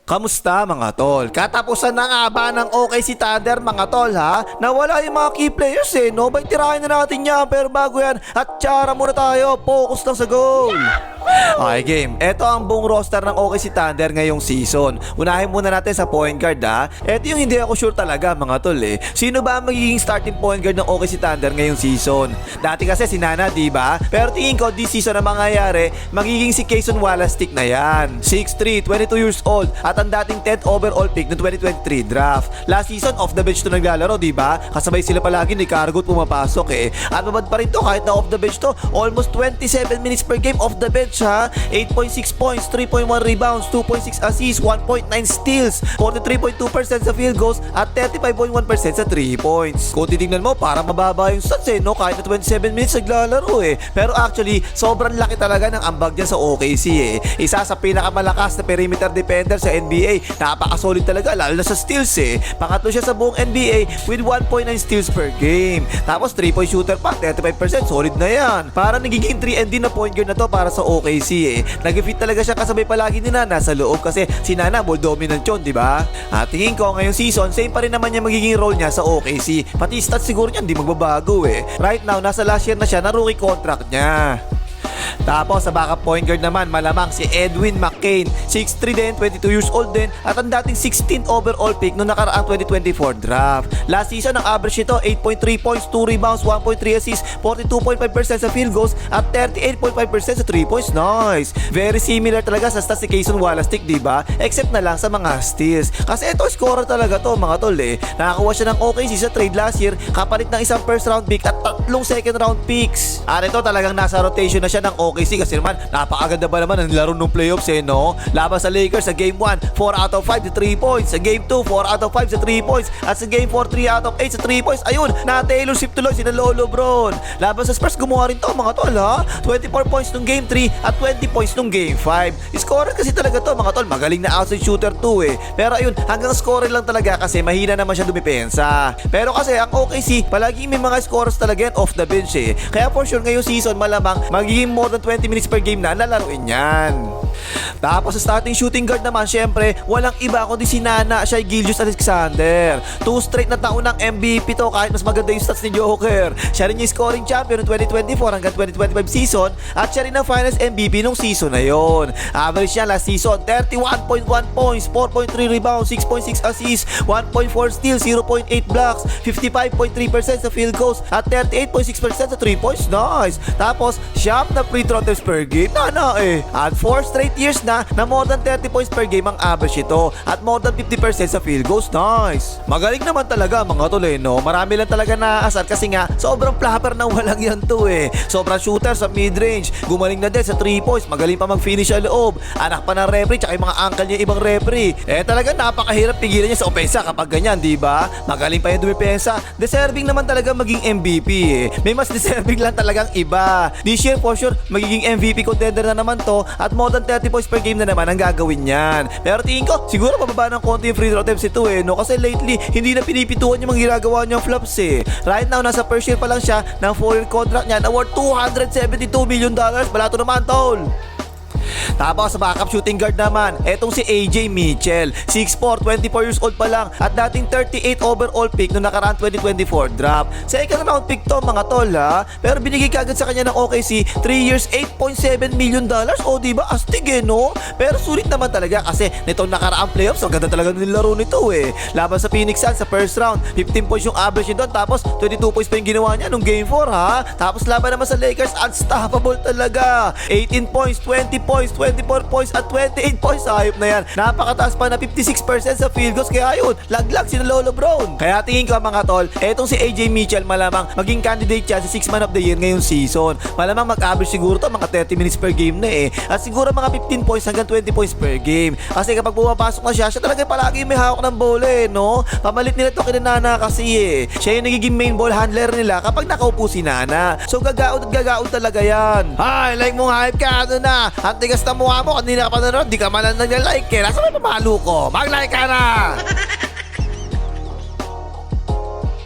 Kamusta mga tol? Katapusan na nga ba ng OKC Thunder mga tol ha? Nawala yung mga key players no? Bay tirahin na natin yan, pero bago yan, at tsara muna tayo, focus lang sa goal. Okay game, eto ang buong roster ng OKC Thunder ngayong season. Unahin muna natin sa point guard ha. Eto yung hindi ako sure talaga mga tol Sino ba ang magiging starting point guard ng OKC Thunder ngayong season? Dati kasi si Nana, diba? Pero tingin ko this season na mangyayari, magiging si Cason Wallace na yan. 6'3", 22 years old, at ang dating 10th overall pick ng 2023 draft. Last season off the bench to naglalaro, diba? Kasabay sila palagi ni Cargo at pumapasok At mabad pa rin to kahit na off the bench to. Almost 27 minutes per game off the bench ha. 8.6 points, 3.1 rebounds, 2.6 assists, 1.9 steals, 43.2% sa field goals at 35.1% sa 3 points. Kung titignan mo, para mababa yung stats no? Kahit na 27 minutes naglalaro Pero actually, sobrang laki talaga ng ambag niya sa OKC Isa sa pinakamalakas na perimeter defender sa NBA. Napaka-solid talaga, lalo na sa steals Pangatlo siya sa buong NBA with 1.9 steals per game. Tapos 3-point shooter pa, 35%, solid na yan. Para nagiging 3&D na point guard na to para sa OKC Nag-fit talaga siya kasabay palagi ni Nana sa loob kasi si Nana ball dominant yun, diba? At tingin ko ngayong season, same pa rin naman niya magiging role niya sa OKC. Pati stats siguro niya hindi magbabago Right now, nasa last year na siya na rookie contract niya. Tapos sa backup point guard naman, malamang si Edwin McCain, 6'3 din, 22 years old din, at ang dating 16th overall pick noong nakaraang 2024 draft. Last season, ang average nito 8.3 points, 2 rebounds, 1.3 assists, 42.5% sa field goals at 38.5% sa 3 points. Nice! Very similar talaga sa stats si Cason Wallace, diba? Except na lang sa mga steals. Kasi ito, scorer talaga to mga tol Nakakuha siya ng OKC sa trade last year, kapalit ng isang first round pick at 3 second round picks. At ito talagang nasa rotation na siya ng OKC kasi naman napakaganda ba naman ang laro ng playoffs no? Laban sa Lakers sa game 1, 4 out of 5 sa 3 points. Sa game 2, 4 out of 5 sa 3 points. At sa game 4, 3 out of 8 sa 3 points. Ayun, na-Taylor Swift tuloy sina Lolo Bron. Laban sa Spurs, gumawa rin to mga tol ha. 24 points nung game 3 at 20 points nung game 5. Scorer kasi talaga to mga tol. Magaling na outside shooter 2 Pero ayun, hanggang scorer lang talaga kasi mahina naman siya dumipensa. Pero kasi ang OKC, palagi may mga scorers talaga yan off the bench Kaya for sure ngayong season malamang magiging more than 20 minutes per game na lalaruin yan. Tapos sa starting shooting guard naman, syempre, walang iba kundi si Nana Shai Gilgeous-Alexander. 2 straight na taon ng MVP to kahit mas maganda yung stats ni Joker. Siya rin yung scoring champion ng 2024 hanggang 2025 season at siya rin ang finals MVP nung season na yon. Average niya last season, 31.1 points, 4.3 rebounds, 6.6 assists, 1.4 steals, 0.8 blocks, 55.3% sa field goals at 38.6% sa 3 points. Nice! Tapos, sharp na free throw attempts per game. Nana At 4 straight years na more than 30 points per game ang average ito at more than 50% sa field goals. Nice! Magaling naman talaga mga tol no? Marami lang talaga naaasar kasi nga sobrang flapper na walang yan to Sobrang shooter sa mid-range. Gumaling na din sa 3 points. Magaling pa mag-finish sa loob. Anak pa ng referee tsaka yung mga uncle niya ibang referee. Talaga napakahirap pigilan niya sa opensa kapag ganyan, diba? Magaling pa yung dumipensa. Deserving naman talaga maging MVP May mas deserving lang talagang iba. This year for sure, magiging MVP contender na naman to at more than 30 points per game na naman ang gagawin yan. Pero tingin ko, siguro mababa ng konti yung free throw attempts ito no? Kasi lately, hindi na pinipituan yung mga ginagawa niyang flops Right now, nasa first year pa lang siya ng 4-year contract niya na worth $272 million. Balato naman, tol! Tapos sa backup shooting guard naman, etong si AJ Mitchell, 6'4", 24 years old pa lang at dating 38 overall pick noong nakaraang 2024 draft. Second round pick to mga tol pero binigay kagad sa kanya ng OKC 3 years, $8.7 million. O diba, astig no? Pero sulit naman talaga kasi nitong nakaraang playoffs, ang ganda talaga nilaro nito Laban sa Phoenix Suns sa first round, 15 points yung average niya doon, tapos 22 points pa yung ginawa niya nung game 4 Tapos laban naman sa Lakers, unstoppable talaga. 18 points, 20 points, 24 points at 28 points. Ayop na yan. Napakataas pa na 56% sa field goals. Kaya yun, laglag si Lolo Brown. Kaya tingin ko mga tol, etong si AJ Mitchell malamang maging candidate siya sa 6 man of the year ngayong season. Malamang mag-average siguro to mga 30 minutes per game na At siguro mga 15 points hanggang 20 points per game. Kasi kapag pumapasok na siya talaga palagi may hawak ng bola no? Pamalit nila to kina Nana kasi siya yung nagiging main ball handler nila kapag nakaupo si Nana. So gagaod at gagaod talaga yan. Hay, like mong hype ka, ano na? Ang tigas na mukha mo, kanina ka pa nanonood, di ka man lang nag-like Nasa may pamalo ko? Mag-like ka na!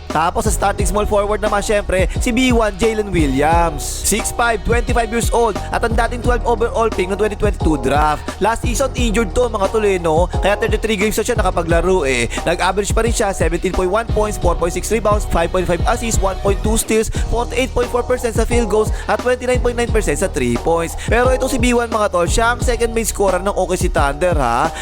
Tapos sa starting small forward naman syempre, si B1 Jalen Williams. 6'5", 25 years old at ang dating 12 overall pick ng 2022 draft. Last season injured to mga tol no? Kaya 33 games na siya nakapaglaro Nag-average pa rin siya 17.1 points, 4.6 rebounds, 5.5 assists, 1.2 steals, 48.4% sa field goals at 29.9% sa 3 points. Pero itong si B1 mga tol, siya ang second main scorer ng OKC Thunder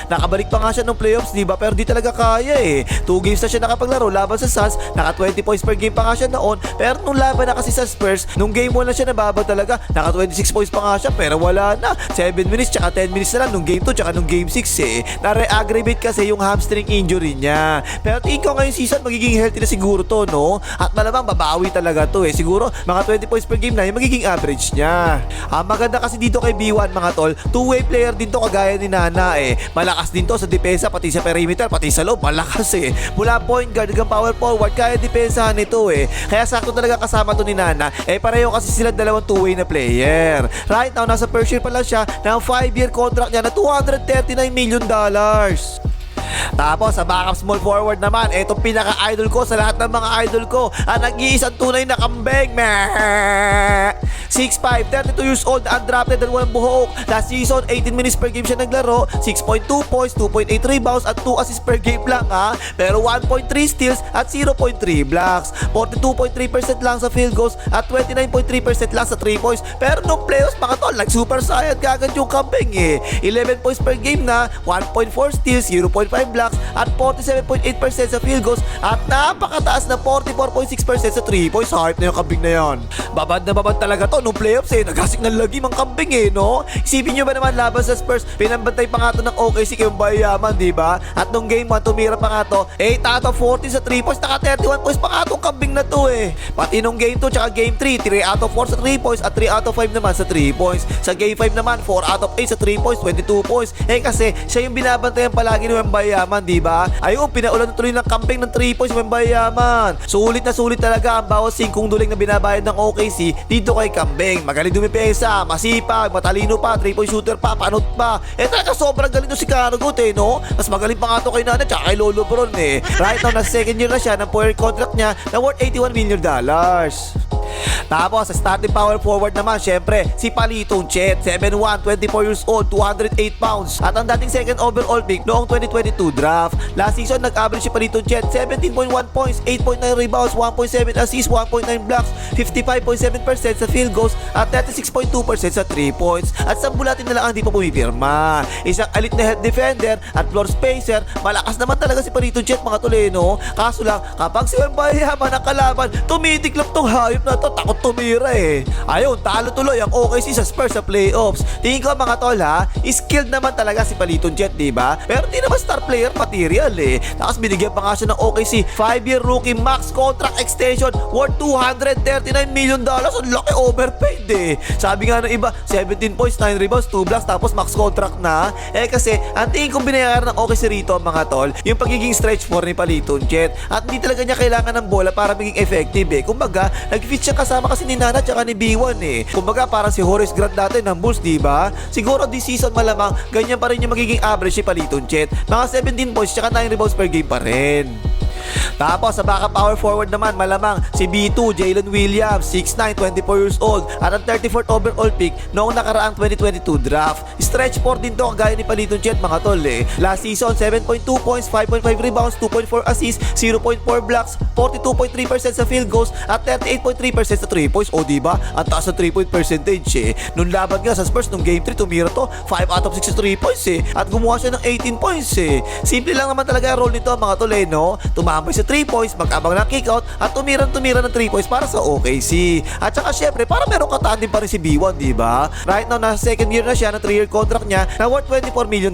Nakabalik pa nga siya ng playoffs diba, pero di talaga kaya 2 games na siya nakapaglaro laban sa Suns, naka 20 points per game pa nga siya noon. Pero nung laban na kasi sa Spurs, nung game 1 na siya nababa talaga, naka 26 points pa nga siya pero wala na. 7 minutes tsaka 10 minutes na lang nung game 2 tsaka nung game 6 Na-re-aggravate kasi yung hamstring injury niya. Pero tingin ko ngayong season magiging healthy na siguro to no? At malamang babawi talaga to Siguro mga 20 points per game na yung magiging average niya. Ang maganda kasi dito kay B1 mga tol, two-way player din to kagaya ni Nana Malakas din to sa depensa pati sa perimeter pati sa loob malakas Mula point guard hanggang power forward kaya depensahan nito Kaya sakto talaga kasama to ni Nana pareho kasi sila dalawang two-way na player. Right now nasa first year pa lang siya ng 5-year contract niya na $239 million. Tapos sa backup small forward naman, itong pinaka-idol ko sa lahat ng mga idol ko, ang nag-iisang tunay na kambing. 6'5", 32 years old, undrafted at walang buhok. Last season, 18 minutes per game siya naglaro, 6.2 points, 2.8 rebounds at 2 assists per game lang Pero 1.3 steals at 0.3 blocks. 42.3% lang sa field goals at 29.3% lang sa 3 points. Pero nung playoffs mga tol, super saiyan kagad yung kambing 11 points per game na, 1.4 steals, 0.5 blocks at 47.8% sa field goals at napakataas na 44.6% sa 3 points. Hype na yung kambing na yan. Babad na babad talaga to nung playoffs nagasik ng lagi mang kambing no? Isipin nyo ba naman laban sa Spurs, pinambantay pa nga to ng OKC kayong bayaman diba? At nung game 1 tumira pa nga to 8 out of 14 sa 3 points, naka 31 points pa nga tong kambing na to Pati nung game 2 tsaka game 3, 3 out of 4 sa 3 points at 3 out of 5 naman sa 3 points. Sa game 5 naman 4 out of 8 sa 3 points, 22 points. Kasi siya yung binabantayan palagi ng Wembayaman diba? Ayun, pinaulan tuloy ng kambing ng 3 points Wembayaman. Sulit na sulit talaga ang bawat 5 duling na binabayad ng OKC dito kay kambing. Magaling dumipesa, masipag, matalino pa, 3-point shooter pa, panot pa. Talaga sobrang galing to si Karagut no? Mas magaling pa nga to kay Nana tsaka kay Lolo Bron Right now, nasa second year na siya ng 4-year contract niya na worth $81 million. Tapos sa starting power forward naman syempre si Palitong Chet, 7'1", 24 years old, 208 pounds at ang dating second overall pick noong 2022 draft. Last season nag-average si Palitong Chet 17.1 points, 8.9 rebounds, 1.7 assists, 1.9 blocks, 55.7% sa field goals at 36.2% sa 3 points. At sa bulatin na lang hindi pa pumipirma. Isang elite na head defender at floor spacer. Malakas naman talaga si Palitong Chet mga tuleno. Kaso lang kapag si Wembayaman ang kalaban, tumitiklop tong hayop na to, takot tumira Ayun, talo tuloy ang OKC sa Spurs sa playoffs. Tingin ko mga tol skilled naman talaga si Palitong Chet diba? Pero di naman star player material Tapos binigyan pa nga siya ng OKC 5-year rookie max contract extension worth $239 million. Ang laki, overpaid Sabi nga ng iba, 17 points, 9 rebounds, 2 blocks tapos max contract na. Kasi ang tingin kong binayaran ng OKC rito mga tol, yung pagiging stretch 4 ni Palitong Chet. At hindi talaga niya kailangan ng bola para maging effective Kumbaga, nag-fit siya kasama kasi ni Nana tsaka ni B1 Kumbaga parang si Horace Grant dati ng Bulls diba? Siguro this season malamang ganyan pa rin yung magiging average ni Palitong Chet. Mga 17 points tsaka 9 rebounds per game pa rin. Tapos sa backup power forward naman malamang si B2 Jalen Williams, 6'9", 24 years old at ang 34th overall pick noong nakaraang 2022 draft. Stretch 4 din to kagaya ni Palitong Chet mga tol Last season 7.2 points, 5.5 rebounds, 2.4 assists, 0.4 blocks, 42.3% sa field goals at 38.3% sa 3 points. O diba? Ang taas ng 3-point percentage Nung laban nga sa Spurs nung game 3 tumira to 5 out of 6 sa 3 points at gumawa siya ng 18 points Simple lang naman talaga ang role nito mga tol no? Tumambay sa 3 points, mag-abang ng kick-out at tumira ng 3 points para sa OKC. At saka syempre, para meron kataan din pa rin si B1, diba? Right now, nasa second year na siya ng 3-year contract niya na worth $24 million.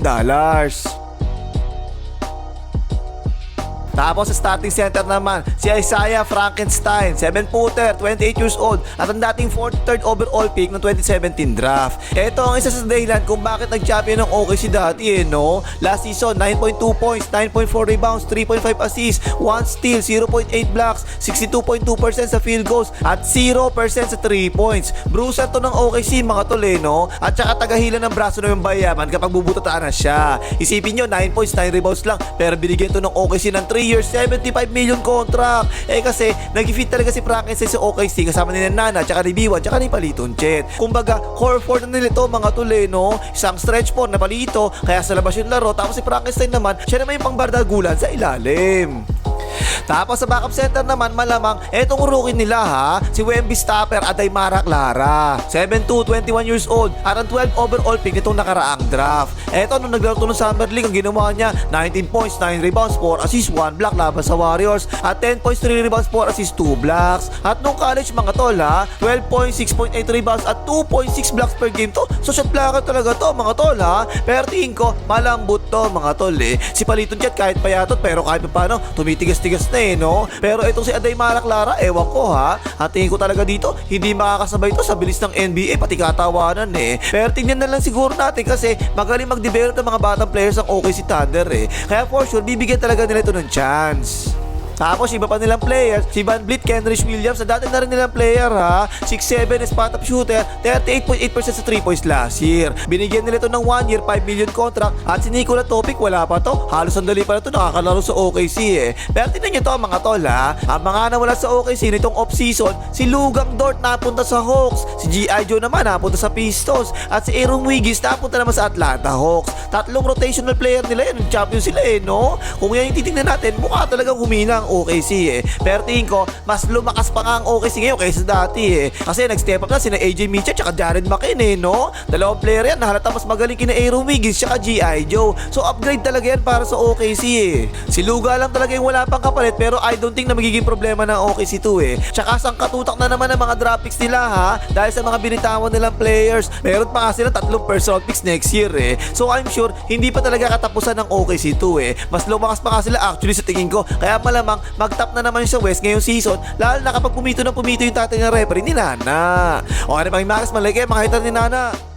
Tapos sa starting center naman, si Isaiah Frankenstein, 7-footer, 28 years old at ang dating 43rd overall pick ng 2017 draft. Ito ang isa sa dahilan kung bakit nag-champion ng OKC dati no? Last season, 9.2 points, 9.4 rebounds, 3.5 assists, 1 steal, 0.8 blocks, 62.2% sa field goals at 0% sa 3 points. Bruiser to ng OKC mga tol no? At saka tagahila ng braso na yung bayaman kapag bubutataan na siya. Isipin nyo, 9 points, 9 rebounds lang pero binigyan to ng OKC ng 3 years, 75 million contract. Kasi nag-fit talaga si Frankenstein sa OKC kasama ni Nana, tsaka ni B1, tsaka ni Paliton Chet. Kumbaga, core 4 na nila ito mga tol no? Isang stretch 4 na Palito, kaya sa labas yung laro. Tapos si Frankenstein naman, siya naman yung pangbardagulan sa ilalim. Tapos sa backup center naman malamang etong rookie nila si Wemby Stopper Adaymara Clara. 7'2", 21 years old at ang 12 overall pick nitong nakaraang draft. Eto nung naglaro to ng Summer League, ang ginawa niya 19 points, 9 rebounds, 4 assists, 1 block laban sa Warriors at 10 points, 3 rebounds, 4 assists, 2 blocks. At nung college mga tol 12 points, 6.8 rebounds at 2.6 blocks per game to. So shot blocker talaga to mga tol Pero tingin ko malambot to mga tol Si Paliton Chet kahit payatot pero kahit paano tumitigas-tigas na no? Pero itong si Adaymara Clara, ewan ko At tingin ko talaga dito, hindi makakasabay to sa bilis ng NBA, pati katawanan Pero tingnan na lang siguro natin kasi magaling mag-develop ng mga batang players ang OKC Thunder Kaya for sure, bibigyan talaga nila ito ng chance. Tapos iba pa nilang players, si Van Vliet, Kenrich Williams, na dati na rin nilang player 6'7", spot up shooter, 38.8% sa 3 points last year. Binigyan nila ito ng 1 year, 5 million contract. At si Nikola Topic, wala pa to. Halos sandali pa na to nakakalaro sa OKC Pero tingnan nyo to mga tol Ang mga nawala sa OKC nitong off-season, si Lugang Dort napunta sa Hawks, si G.I. Joe naman napunta sa Pistons, at si Aaron Wiggins napunta naman sa Atlanta Hawks. Tatlong rotational player nila yan, champion sila no? Kung yan yung titignan natin, mukha talagang humina ang OKC Pero tingin ko, mas lumakas pa nga ang OKC ngayon kaysa dati Kasi nag-step up na sina AJ Mitchell tsaka Jared McKinn no? Dalawang player yan, nahalata mas magaling kina Aaron Wiggins tsaka G.I. Joe. So upgrade talaga yan para sa OKC Si Luga lang talaga yung wala pang kapalit, pero I don't think na magiging problema ng OKC 2 Tsaka sangkatutak na naman ang mga draft picks nila dahil sa mga binitawan nilang players. Meron pa nga sila 3 first round picks next year So I'm sure, hindi pa talaga katapusan ng OKC 2 Mas lumakas pa nga sila actually sa tingin ko. Kaya malamang mag-top na naman sa West ngayong season, lalo na kapag pumito yung tatay ng referee ni Nana. O ano bang Max, malike, mga hitar ni Nana.